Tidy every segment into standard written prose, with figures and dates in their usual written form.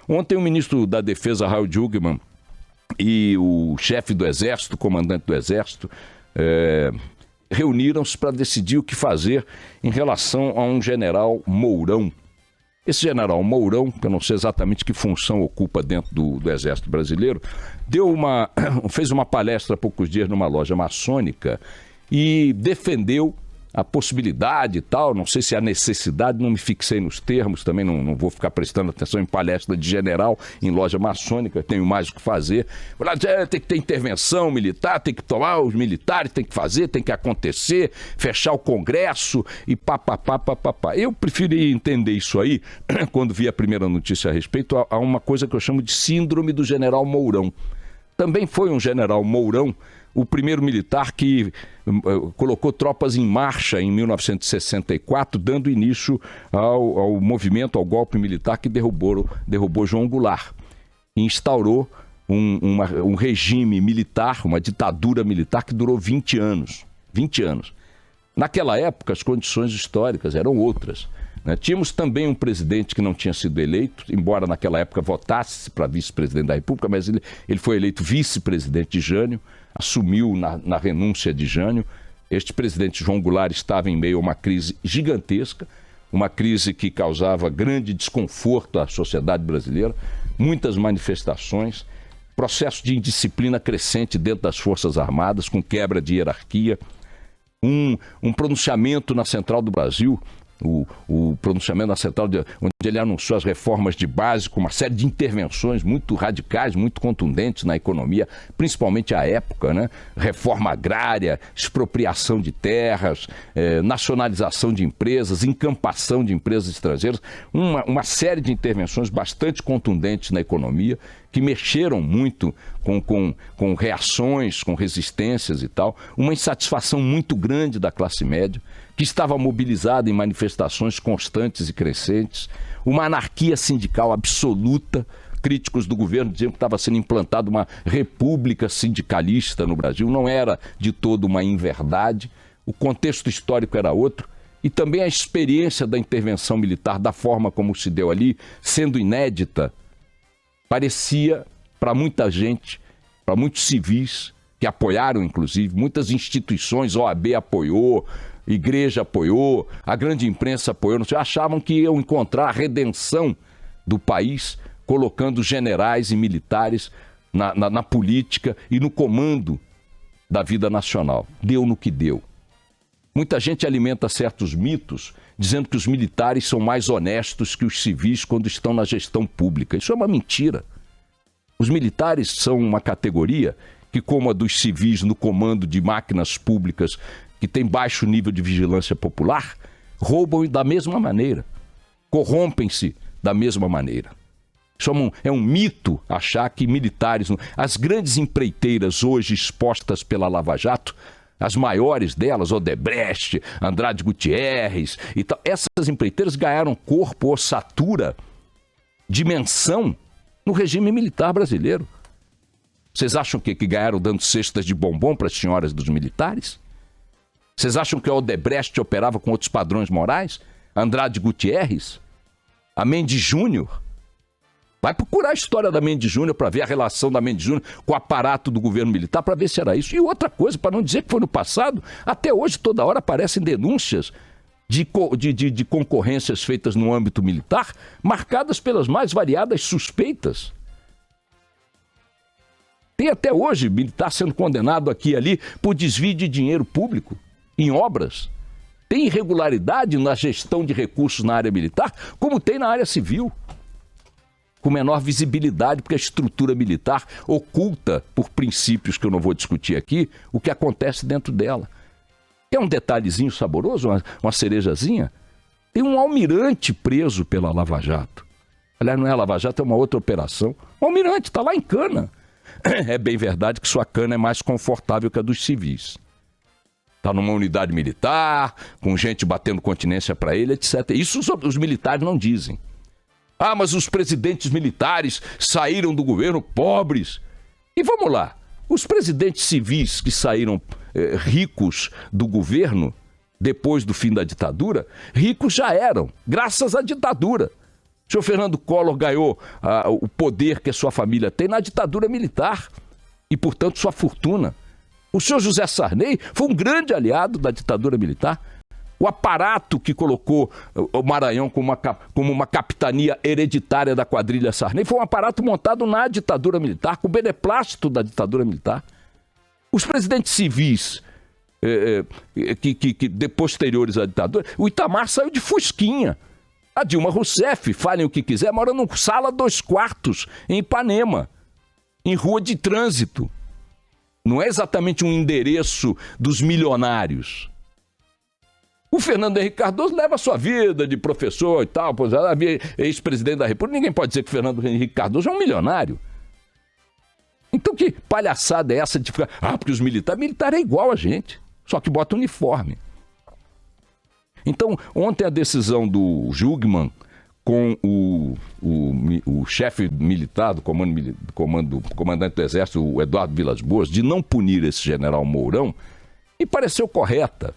Ontem o ministro da Defesa, Raul Jungmann, e o chefe do Exército, o comandante do Exército, reuniram-se para decidir o que fazer em relação a um general Mourão. Esse general Mourão, que eu não sei exatamente que função ocupa dentro do Exército Brasileiro, fez uma palestra há poucos dias numa loja maçônica e defendeu a possibilidade e tal, não sei se há necessidade, não me fixei nos termos, também não vou ficar prestando atenção em palestra de general em loja maçônica, tenho mais o que fazer. Tem que ter intervenção militar, tem que tomar os militares, tem que fazer, tem que acontecer, fechar o Congresso e papapá. Eu preferi entender isso aí, quando vi a primeira notícia a respeito, a uma coisa que eu chamo de síndrome do general Mourão. Também foi um general Mourão o primeiro militar que colocou tropas em marcha em 1964, dando início ao movimento, ao golpe militar que derrubou João Goulart. E instaurou um regime militar, uma ditadura militar que durou 20 anos. 20 anos. Naquela época, as condições históricas eram outras. Né? Tínhamos também um presidente que não tinha sido eleito, embora naquela época votasse para vice-presidente da República, mas ele foi eleito vice-presidente de Jânio, assumiu na renúncia de Jânio. Este presidente João Goulart estava em meio a uma crise gigantesca, uma crise que causava grande desconforto à sociedade brasileira, muitas manifestações, processo de indisciplina crescente dentro das Forças Armadas, com quebra de hierarquia, um pronunciamento na Central do Brasil, o pronunciamento na Central, onde ele anunciou as reformas de base, com uma série de intervenções muito radicais, muito contundentes na economia, principalmente à época, né? Reforma agrária, expropriação de terras, nacionalização de empresas, encampação de empresas estrangeiras, uma série de intervenções bastante contundentes na economia, que mexeram muito com reações, com resistências e tal, uma insatisfação muito grande da classe média, que estava mobilizada em manifestações constantes e crescentes, uma anarquia sindical absoluta. Críticos do governo diziam que estava sendo implantada uma república sindicalista no Brasil, não era de todo uma inverdade, o contexto histórico era outro, e também a experiência da intervenção militar, da forma como se deu ali, sendo inédita, parecia para muita gente, para muitos civis, que apoiaram inclusive, muitas instituições, OAB apoiou, Igreja apoiou, a grande imprensa apoiou, achavam que iam encontrar a redenção do país, colocando generais e militares na política e no comando da vida nacional. Deu no que deu. Muita gente alimenta certos mitos, dizendo que os militares são mais honestos que os civis quando estão na gestão pública. Isso é uma mentira. Os militares são uma categoria que, como a dos civis no comando de máquinas públicas, que tem baixo nível de vigilância popular, roubam da mesma maneira, corrompem-se da mesma maneira. É um mito achar que militares... As grandes empreiteiras hoje expostas pela Lava Jato, as maiores delas, Odebrecht, Andrade Gutierrez e tal, essas empreiteiras ganharam corpo, ossatura, dimensão no regime militar brasileiro. Vocês acham que ganharam dando cestas de bombom para as senhoras dos militares? Vocês acham que a Odebrecht operava com outros padrões morais? Andrade Gutierrez? A Mendes Júnior? Vai procurar a história da Mendes Júnior para ver a relação da Mendes Júnior com o aparato do governo militar, para ver se era isso. E outra coisa, para não dizer que foi no passado, até hoje toda hora aparecem denúncias de concorrências feitas no âmbito militar, marcadas pelas mais variadas suspeitas. Tem até hoje militar sendo condenado aqui e ali por desvio de dinheiro público em obras. Tem irregularidade na gestão de recursos na área militar, como tem na área civil, com menor visibilidade, porque a estrutura militar oculta, por princípios que eu não vou discutir aqui, o que acontece dentro dela. É um detalhezinho saboroso, uma cerejazinha? Tem um almirante preso pela Lava Jato. Aliás, não é a Lava Jato, é uma outra operação. O almirante está lá em cana. É bem verdade que sua cana é mais confortável que a dos civis. Está numa unidade militar, com gente batendo continência para ele, etc. Isso os militares não dizem. Ah, mas os presidentes militares saíram do governo pobres. E vamos lá, os presidentes civis que saíram ricos do governo, depois do fim da ditadura, ricos já eram, graças à ditadura. O senhor Fernando Collor ganhou o poder que a sua família tem na ditadura militar e, portanto, sua fortuna. O senhor José Sarney foi um grande aliado da ditadura militar. O aparato que colocou o Maranhão como uma capitania hereditária da quadrilha Sarney foi um aparato montado na ditadura militar, com o beneplácito da ditadura militar. Os presidentes civis que posteriores à ditadura, o Itamar saiu de Fusquinha. A Dilma Rousseff, falem o que quiser, mora numa sala 2 quartos em Ipanema, em rua de trânsito. Não é exatamente um endereço dos milionários. O Fernando Henrique Cardoso leva a sua vida de professor e tal, ex-presidente da República. Ninguém pode dizer que o Fernando Henrique Cardoso é um milionário. Então que palhaçada é essa de ficar... porque os militares... Militar é igual a gente, só que bota uniforme. Então, ontem a decisão do Jungmann com o chefe militar do comandante do Exército, o Eduardo Vilas Boas, de não punir esse general Mourão, me pareceu correta.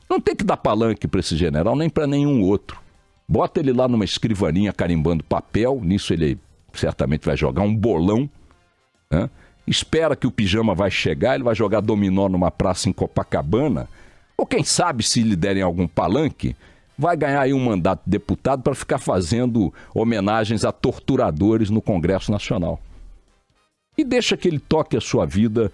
Não tem que dar palanque para esse general, nem para nenhum outro. Bota ele lá numa escrivaninha carimbando papel, nisso ele certamente vai jogar um bolão, né? Espera que o pijama vai chegar, ele vai jogar dominó numa praça em Copacabana, ou quem sabe, se lhe derem algum palanque, vai ganhar aí um mandato de deputado para ficar fazendo homenagens a torturadores no Congresso Nacional. E deixa que ele toque a sua vida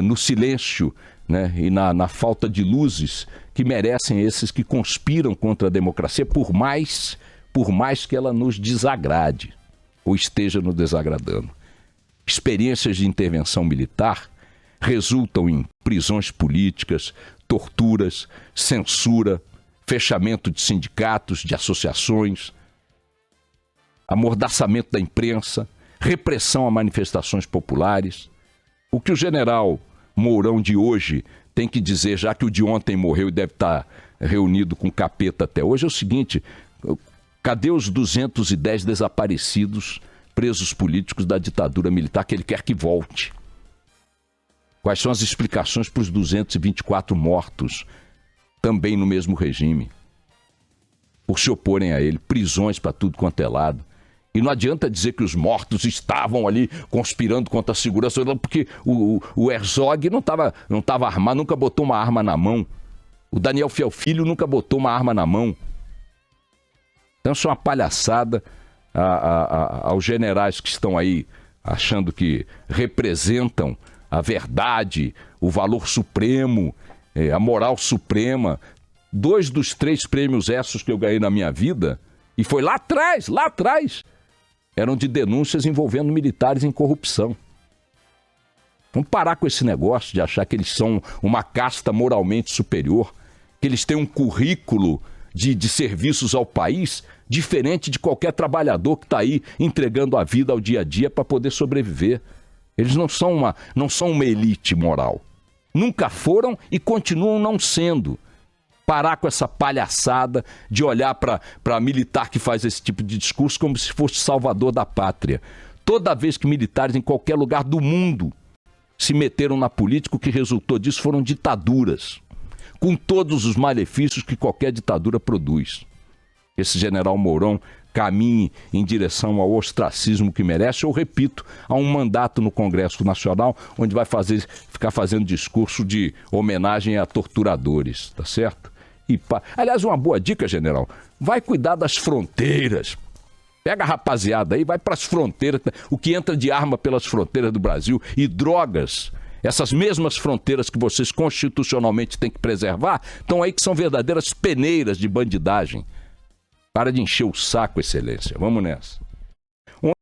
no silêncio, né, e na falta de luzes que merecem esses que conspiram contra a democracia, por mais que ela nos desagrade ou esteja nos desagradando. Experiências de intervenção militar resultam em prisões políticas, torturas, censura, fechamento de sindicatos, de associações, amordaçamento da imprensa, repressão a manifestações populares. O que o general Mourão de hoje tem que dizer, já que o de ontem morreu e deve estar reunido com o capeta até hoje, é o seguinte: cadê os 210 desaparecidos, presos políticos da ditadura militar que ele quer que volte? Quais são as explicações para os 224 mortos, também no mesmo regime, por se oporem a ele? Prisões para tudo quanto é lado. E não adianta dizer que os mortos estavam ali conspirando contra a segurança, porque o Herzog não estava armado, nunca botou uma arma na mão. O Daniel Fiel Filho nunca botou uma arma na mão. Então isso é uma palhaçada aos generais que estão aí achando que representam a verdade, o valor supremo, a moral suprema. 2 dos 3 prêmios Essos que eu ganhei na minha vida, e foi lá atrás, eram de denúncias envolvendo militares em corrupção. Vamos parar com esse negócio de achar que eles são uma casta moralmente superior, que eles têm um currículo de serviços ao país diferente de qualquer trabalhador que está aí entregando a vida ao dia a dia para poder sobreviver. Eles não são uma elite moral. Nunca foram e continuam não sendo. Parar com essa palhaçada de olhar para militar que faz esse tipo de discurso como se fosse salvador da pátria. Toda vez que militares em qualquer lugar do mundo se meteram na política, o que resultou disso foram ditaduras, com todos os malefícios que qualquer ditadura produz. Esse general Mourão caminhe em direção ao ostracismo que merece, ou, repito, a um mandato no Congresso Nacional, onde vai ficar fazendo discurso de homenagem a torturadores, tá certo? Aliás, uma boa dica, general, vai cuidar das fronteiras. Pega a rapaziada aí, vai para as fronteiras, o que entra de arma pelas fronteiras do Brasil e drogas, essas mesmas fronteiras que vocês constitucionalmente têm que preservar, estão aí que são verdadeiras peneiras de bandidagem. Para de encher o saco, excelência. Vamos nessa.